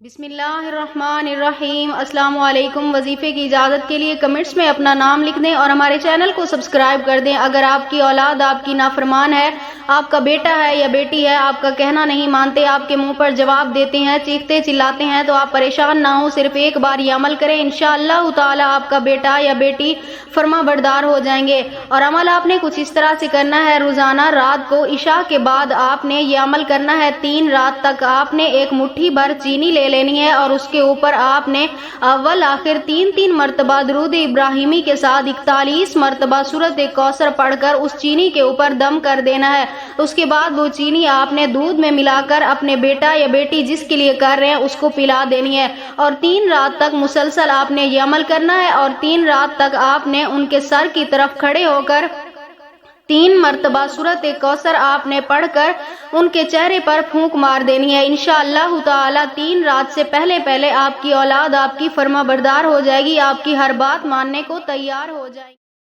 بسم اللہ الرحمن الرحیم۔ السلام علیکم۔ وظیفے کی اجازت کے لیے کمنٹس میں اپنا نام لکھ دیں اور ہمارے چینل کو سبسکرائب کر دیں۔ اگر آپ کی اولاد آپ کی نافرمان ہے، آپ کا بیٹا ہے یا بیٹی ہے، آپ کا کہنا نہیں مانتے، آپ کے منہ پر جواب دیتے ہیں، چیختے چلاتے ہیں، تو آپ پریشان نہ ہوں، صرف ایک بار یہ عمل کریں، انشاءاللہ تعالی آپ کا بیٹا یا بیٹی فرما بردار ہو جائیں گے۔ اور عمل آپ نے کچھ اس طرح سے کرنا ہے، روزانہ رات کو عشاء کے بعد آپ نے یہ عمل کرنا ہے 3 رات تک۔ آپ نے ایک مٹھی بھر چینی لے لینی ہے اور اس کے اوپر آپ نے اول آخر 3 مرتبہ درود ابراہیمی کے ساتھ 41 مرتبہ سورۃ کوثر پڑھ کر اس چینی کے اوپر دم کر دینا ہے۔ اس کے بعد وہ چینی آپ نے دودھ میں ملا کر اپنے بیٹا یا بیٹی جس کے لیے کر رہے ہیں اس کو پلا دینی ہے، اور 3 رات تک مسلسل آپ نے یہ عمل کرنا ہے، اور 3 رات تک آپ نے ان کے سر کی طرف کھڑے ہو کر 3 مرتبہ سورۃ کوثر آپ نے پڑھ کر ان کے چہرے پر پھونک مار دینی ہے۔ انشاءاللہ تعالی 3 رات سے پہلے آپ کی اولاد آپ کی فرما بردار ہو جائے گی، آپ کی ہر بات ماننے کو تیار ہو جائے گی۔